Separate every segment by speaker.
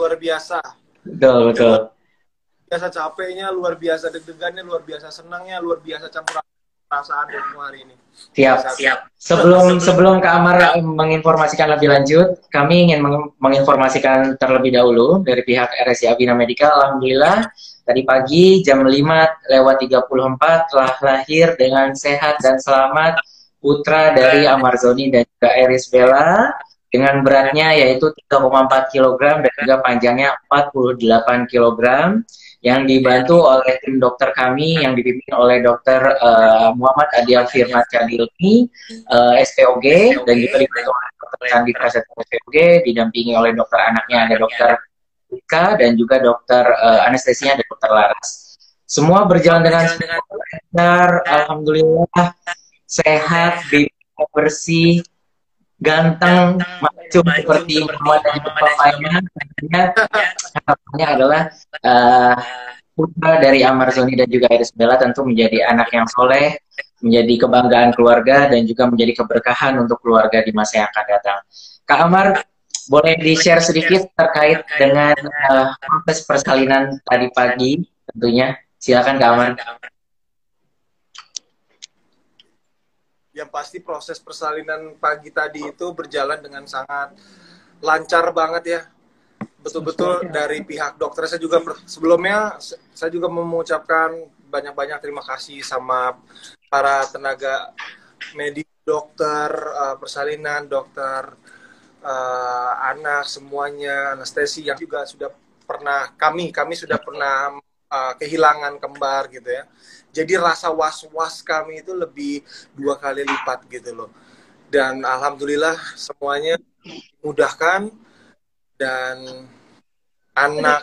Speaker 1: luar biasa.
Speaker 2: Betul, betul.
Speaker 1: Luar biasa capeknya, luar biasa deg-degannya, luar biasa senangnya, luar biasa campur perasaan semua hari ini.
Speaker 2: Siap.
Speaker 1: Siap.
Speaker 2: Sebelum Kak Amar menginformasikan lebih lanjut, kami ingin menginformasikan terlebih dahulu dari pihak RSI Abina Medical. Alhamdulillah, tadi pagi jam 5:34 telah lahir dengan sehat dan selamat putra dari Amar Zoni dan juga Iris Bella dengan beratnya yaitu 3,4 kg dan juga panjangnya 48 kg yang dibantu oleh tim dokter kami yang dipimpin oleh Dokter Muhammad Adial Firman Chandilni, SPOG, dan juga dibantu oleh Dokter Candi Prasetyo SPOG, didampingi oleh dokter anaknya ada Dokter Ika dan juga dokter anestesinya ada Dokter Laras. Semua berjalan dengan lancar, alhamdulillah, sehat, bersih, ganteng, macu seperti Muhammad dan juga papanya. Harapannya adalah uh, putra dari Amar Zoni dan juga Iris Bella tentu menjadi anak yang soleh, menjadi kebanggaan keluarga, dan juga menjadi keberkahan untuk keluarga di masa yang akan datang. Kak Amar, boleh di-share sedikit terkait dengan proses persalinan tadi pagi tentunya. Silakan Kak Amar.
Speaker 1: Yang pasti proses persalinan pagi tadi itu berjalan dengan sangat lancar banget ya. Betul-betul dari pihak dokter saya juga sebelumnya saya juga mengucapkan banyak-banyak terima kasih sama para tenaga medis, dokter persalinan, dokter anak semuanya, anestesi yang juga sudah pernah kami sudah pernah kehilangan kembar gitu ya. Jadi rasa was-was kami itu lebih 2 kali lipat gitu loh. Dan alhamdulillah semuanya dimudahkan dan anak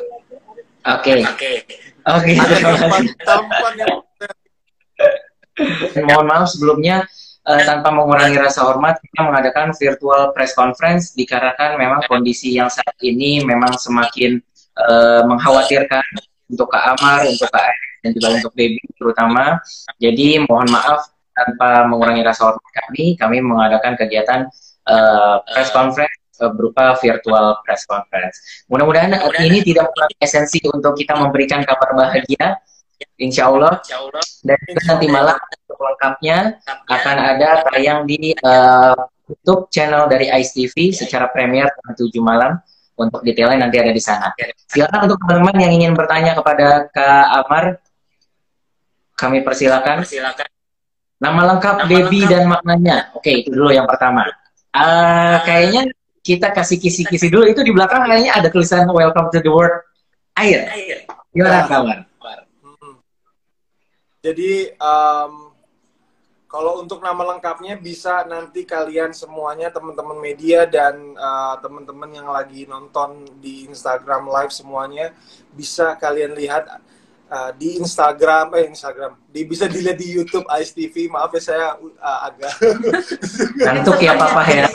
Speaker 2: Oke. Oke, terima kasih.
Speaker 1: tampan yang
Speaker 2: Mohon maaf sebelumnya, tanpa mengurangi rasa hormat, kita mengadakan virtual press conference dikarenakan memang kondisi yang saat ini memang semakin mengkhawatirkan untuk Kak Amar, untuk Kak Erik, dan juga untuk Baby terutama. Jadi mohon maaf tanpa mengurangi rasa hormat kami mengadakan kegiatan press conference berupa virtual press conference. Mudah-mudahan ini tidak mengurangi esensi untuk kita memberikan kabar bahagia, insya Allah. Dan juga nanti malam untuk lengkapnya akan ada tayang di YouTube channel dari Ice TV secara premier jam 7 malam. Untuk detailnya nanti ada di sana. Silakan untuk teman-teman yang ingin bertanya kepada Kak Amar, kami persilakan. Nama lengkap, baby, dan maknanya. Oke, itu dulu yang pertama. Kayaknya kita kasih kisi-kisi dulu. Itu di belakang kayaknya ada tulisan Welcome to the World Air. Gimana, Kak Amar?
Speaker 1: Jadi kalau untuk nama lengkapnya bisa nanti kalian semuanya teman-teman media dan teman-teman yang lagi nonton di Instagram live semuanya bisa kalian lihat di Instagram bisa dilihat di YouTube Ice TV. Maaf ya saya agak
Speaker 2: ngantuk ya papa ya.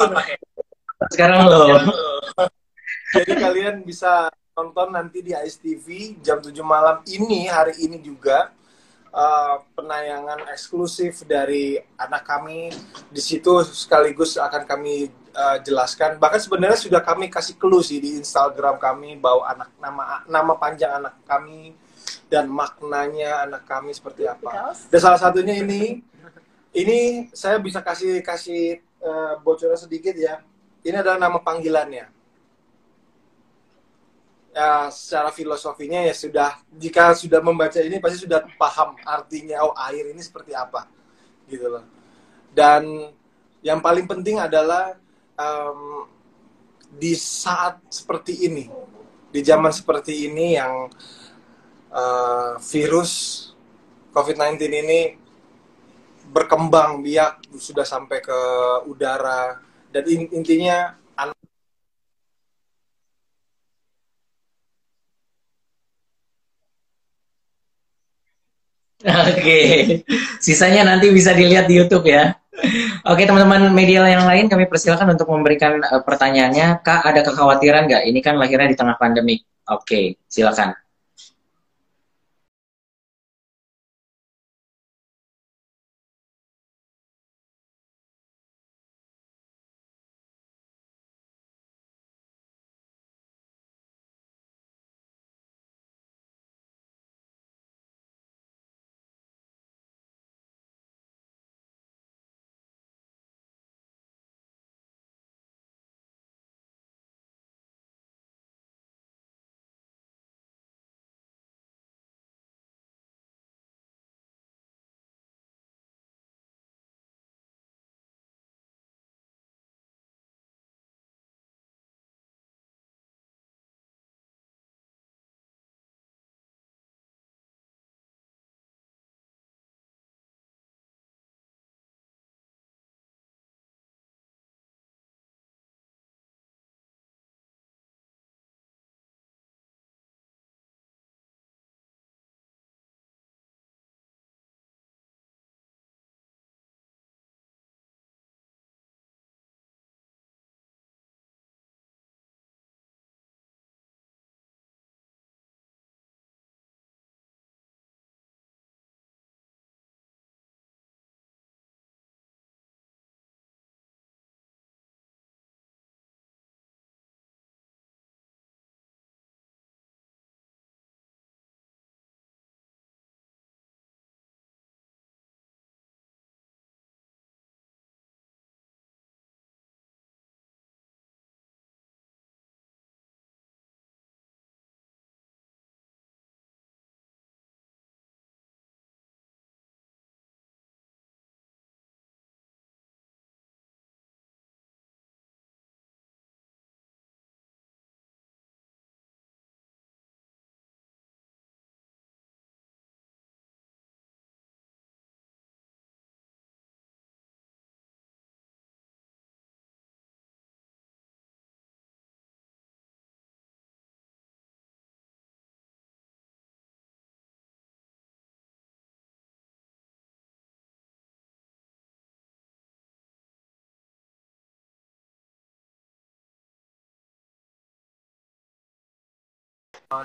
Speaker 2: Sekarang loh.
Speaker 1: Jadi kalian bisa nonton nanti di Ice TV jam 7 malam ini, hari ini juga. Penayangan eksklusif dari anak kami di situ sekaligus akan kami jelaskan. Bahkan sebenarnya sudah kami kasih clue sih di Instagram kami bahwa nama panjang anak kami dan maknanya anak kami seperti apa. Dan salah satunya ini saya bisa kasih bocoran sedikit ya. Ini adalah nama panggilannya. Ya, secara filosofinya ya jika sudah membaca ini pasti sudah paham artinya air ini seperti apa gitu loh. Dan yang paling penting adalah di saat seperti ini, di zaman seperti ini yang virus COVID-19 ini berkembang biak sudah sampai ke udara dan intinya
Speaker 2: Oke, sisanya nanti bisa dilihat di YouTube ya. Oke, teman-teman media yang lain kami persilakan untuk memberikan pertanyaannya. Kak, ada kekhawatiran nggak? Ini kan lahirnya di tengah pandemi. Oke, silakan.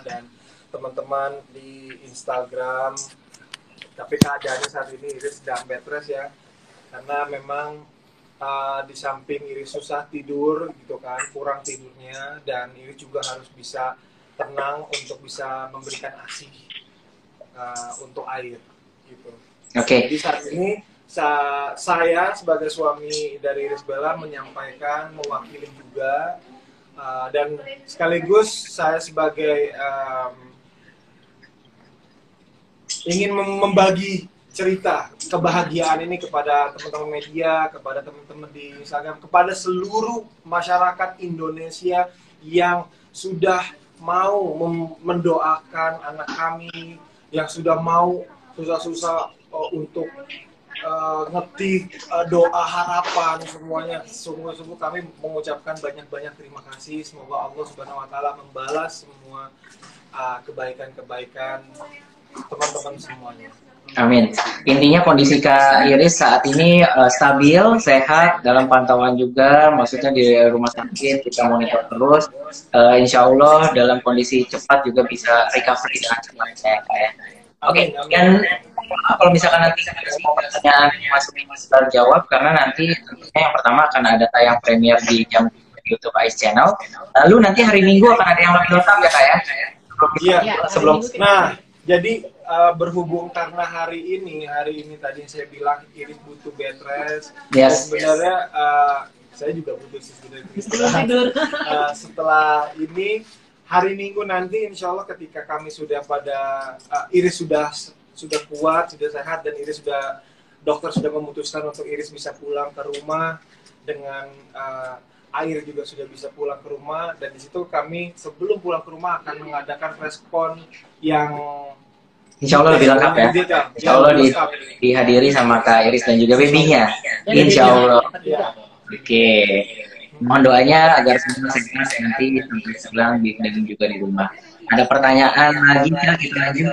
Speaker 1: dan teman-teman di Instagram. Tapi keadaannya saat ini Iris sedang bed rest ya, karena memang di samping Iris susah tidur gitu kan, kurang tidurnya, dan Iris juga harus bisa tenang untuk bisa memberikan ASI untuk air gitu. Jadi saat ini saya sebagai suami dari Iris Bella menyampaikan, mewakili juga, dan sekaligus saya sebagai ingin membagi cerita kebahagiaan ini kepada teman-teman media, kepada teman-teman di Instagram, kepada seluruh masyarakat Indonesia yang sudah mau mendoakan anak kami, yang sudah mau susah-susah untuk ngetik doa harapan semuanya. Sungguh-sungguh kami mengucapkan banyak-banyak terima kasih. Semoga Allah Subhanahu Wa Taala membalas semua kebaikan-kebaikan teman-teman semuanya.
Speaker 2: Amin. Intinya kondisi Kak Iris saat ini stabil, sehat, dalam pantauan juga, maksudnya di rumah sakit kita monitor terus. Insya Allah dalam kondisi cepat juga bisa recovery dengan cepatnya, Kak ya. Oke, dan kalau misalkan nanti semua pertanyaan masih terjawab, karena nanti tentunya yang pertama akan ada tayang premier di jam YouTube AIS Channel. Lalu nanti hari Minggu akan ada yang lebih lengkap ya, Kak ya?
Speaker 1: Iya, sebelum. Nah, jadi berhubung karena hari ini tadi saya bilang Iris butuh bed rest.
Speaker 2: Yes.
Speaker 1: Sebenarnya saya juga butuh istirahat. Setelah ini hari Minggu nanti, insya Allah ketika kami sudah Iris sudah kuat, sudah sehat, dan Iris dokter sudah memutuskan untuk Iris bisa pulang ke rumah dengan air juga sudah bisa pulang ke rumah, dan di situ kami sebelum pulang ke rumah akan mengadakan respon yang
Speaker 2: insya Allah lebih lengkap ya. Insya Allah dihadiri sama Kak Iris dan juga babynya. Insya Allah. Oke. Mohon doanya agar semua segera nanti sampai sekarang dan juga di rumah. Ada pertanyaan lagi ya, kita lanjut.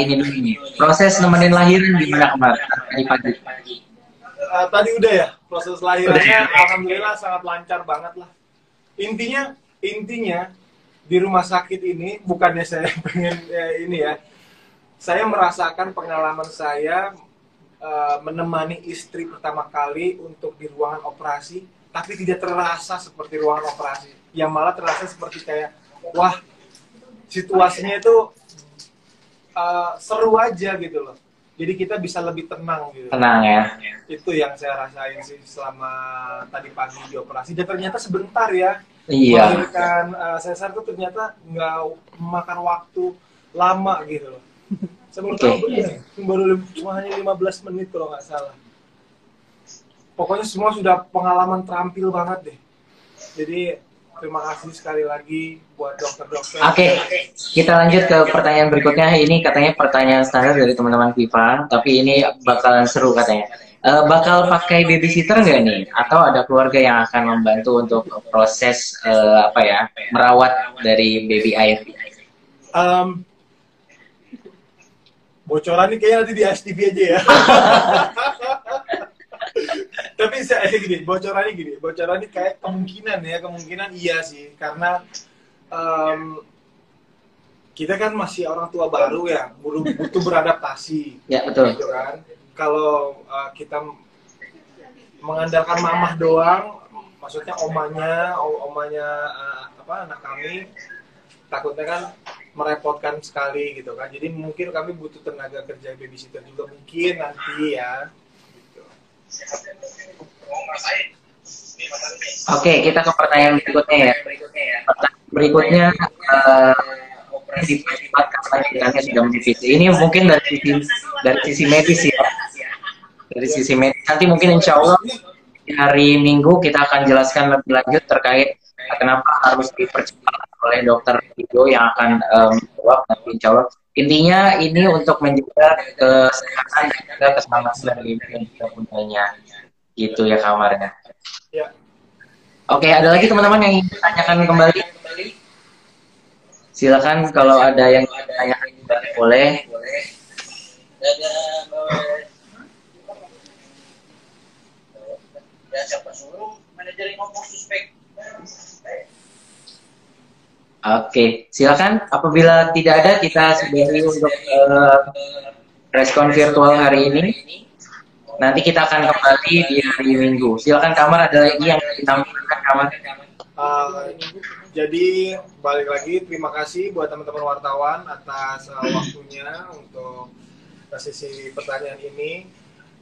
Speaker 2: Ini dulu nih. Proses nemenin lahiran gimana kemarin? Tadi pagi.
Speaker 1: Tadi udah ya, proses lahirannya alhamdulillah sangat lancar banget lah. Intinya di rumah sakit ini, bukannya saya pengen ini ya, saya merasakan pengalaman saya menemani istri pertama kali untuk di ruangan operasi, tapi tidak terasa seperti ruangan operasi, yang malah terasa seperti kayak, wah, situasinya itu seru aja gitu loh. Jadi kita bisa lebih tenang gitu.
Speaker 2: Tenang ya.
Speaker 1: Itu yang saya rasain sih selama tadi pagi di operasi. Dan ternyata sebentar ya.
Speaker 2: Iya.
Speaker 1: Melahirkan sesar itu ternyata nggak memakan waktu lama gitu loh. Saya baru cuma hanya 15 menit kalau nggak salah. Pokoknya semua sudah pengalaman terampil banget deh. Jadi terima kasih sekali lagi buat dokter-dokter.
Speaker 2: Oke, kita lanjut ke pertanyaan berikutnya. Ini katanya pertanyaan standar dari teman-teman FIFA, tapi ini bakalan seru katanya. Bakal pakai babysitter nggak nih? Atau ada keluarga yang akan membantu untuk proses merawat dari baby air?
Speaker 1: Bocoran ini kayaknya nanti di STV aja ya. Tapi bocorannya kayak kemungkinan iya sih, karena kita kan masih orang tua baru ya, butuh beradaptasi.
Speaker 2: Ya betul.
Speaker 1: Gitu kan. Kalau kita mengandalkan mamah doang, maksudnya omanya anak kami, takutnya kan merepotkan sekali gitu kan. Jadi mungkin kami butuh tenaga kerja babysitter juga mungkin nanti ya.
Speaker 2: Oke, kita ke pertanyaan berikutnya ya. Pertanyaan berikutnya di kapan sudah menipis. Ini mungkin dari sisi medis ya. Dari sisi medis. Nanti mungkin insya Allah hari Minggu kita akan jelaskan lebih lanjut terkait kenapa harus dipercepat oleh dokter video yang akan menjawab nanti insya Allah. Intinya ini untuk menjaga kesehatan dan juga keselamatan dari ibu dan juga bundanya. Gitu ya kamarnya.
Speaker 1: Ya.
Speaker 2: Oke, ada lagi teman-teman yang ingin ditanyakan kembali? Silakan kalau ada yang ditanyakan kembali boleh. Oke, silakan. Apabila tidak ada, kita sudahi untuk preskon virtual hari ini. Nanti kita akan kembali di hari Minggu. Silakan Kamar, ada lagi yang ditampilkan Kamar.
Speaker 1: Jadi balik lagi, terima kasih buat teman-teman wartawan atas waktunya untuk sesi pertanyaan ini,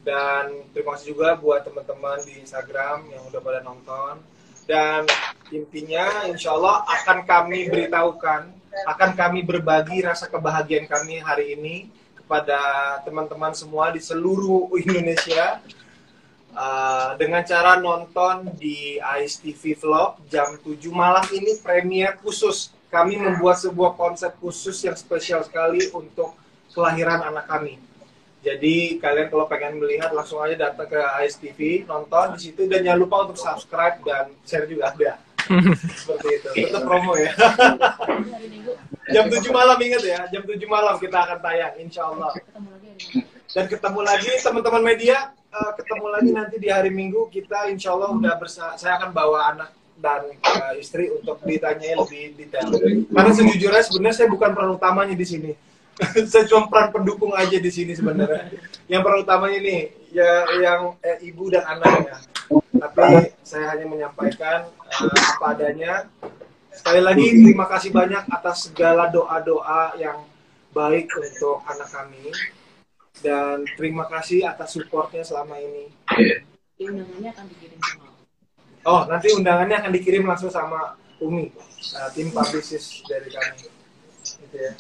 Speaker 1: dan terima kasih juga buat teman-teman di Instagram yang udah pada nonton. Dan intinya insya Allah akan kami beritahukan, akan kami berbagi rasa kebahagiaan kami hari ini kepada teman-teman semua di seluruh Indonesia dengan cara nonton di Ais TV Vlog jam 7 malam ini, premier khusus. Kami membuat sebuah konsep khusus yang spesial sekali untuk kelahiran anak kami. Jadi kalian kalau pengen melihat langsung aja datang ke Ais TV, nonton di situ, dan jangan lupa untuk subscribe dan share juga ada. Seperti itu. Tetap promo ya. Jam 7 malam, ingat ya, jam 7 malam kita akan tayang, insya Allah. Dan ketemu lagi teman-teman media, ketemu lagi nanti di hari Minggu, kita insya Allah udah saya akan bawa anak dan istri untuk ditanyai lebih detail. Karena sejujurnya sebenarnya saya bukan peran utamanya di sini. Saya cuma peran pendukung aja di sini sebenarnya. Yang peran utamanya nih ya yang ibu dan anaknya. Tapi saya hanya menyampaikan apa adanya. Sekali lagi terima kasih banyak atas segala doa-doa yang baik untuk anak kami, dan terima kasih atas supportnya selama ini.
Speaker 3: Undangannya akan dikirim sama.
Speaker 1: Oh, nanti undangannya akan dikirim langsung sama Umi, tim publicist dari kami. Gitu ya.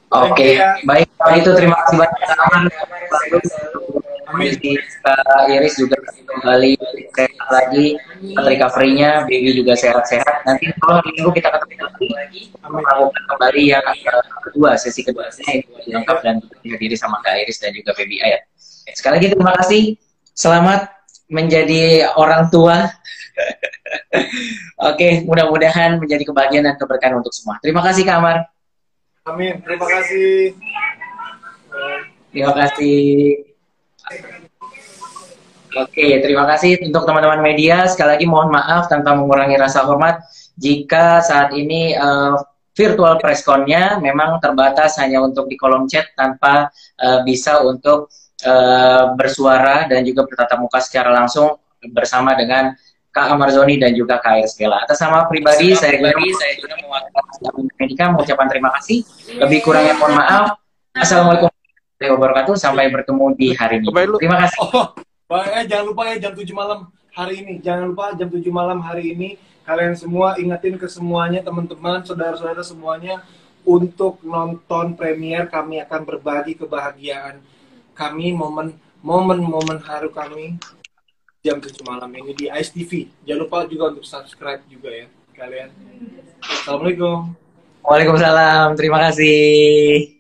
Speaker 2: Oke, baik. Kalau itu terima kasih banyak teman.
Speaker 1: Amin.
Speaker 2: Iris juga kembali sehat lagi, recovery-nya, baby juga sehat-sehat. Nanti kalau hari Minggu kita ketemu lagi, melakukan kembali yang kedua, sesi kedua, lengkap dan dihadiri sama Kak Iris dan juga baby Ayat. Sekali lagi terima kasih. Selamat menjadi orang tua. Oke, mudah-mudahan menjadi kebahagiaan dan keberkahan untuk semua. Terima kasih Kak Amar.
Speaker 1: Amin, terima kasih.
Speaker 2: Terima kasih. Oke, terima kasih untuk teman-teman media. Sekali lagi mohon maaf tanpa mengurangi rasa hormat jika saat ini virtual pressconnya memang terbatas hanya untuk di kolom chat tanpa bisa untuk bersuara dan juga bertatap muka secara langsung bersama dengan Kak Amar Zoni dan juga Kak Iris Bella. Atas nama pribadi saya juga mewakili Medika mengucapkan terima kasih. Lebih kurangnya mohon maaf. Assalamualaikum warahmatullahi wabarakatuh. Sampai bertemu di hari ini. Terima kasih.
Speaker 1: Jangan lupa ya jam 7 malam hari ini. Jangan lupa jam 7 malam hari ini. Kalian semua ingetin ke semuanya, teman-teman, saudara-saudara semuanya, untuk nonton premier. Kami akan berbagi kebahagiaan kami, momen-momen haru kami jam 7 malam ini di Ais TV. Jangan lupa juga untuk subscribe juga ya kalian. Assalamualaikum.
Speaker 2: Waalaikumsalam. Terima kasih.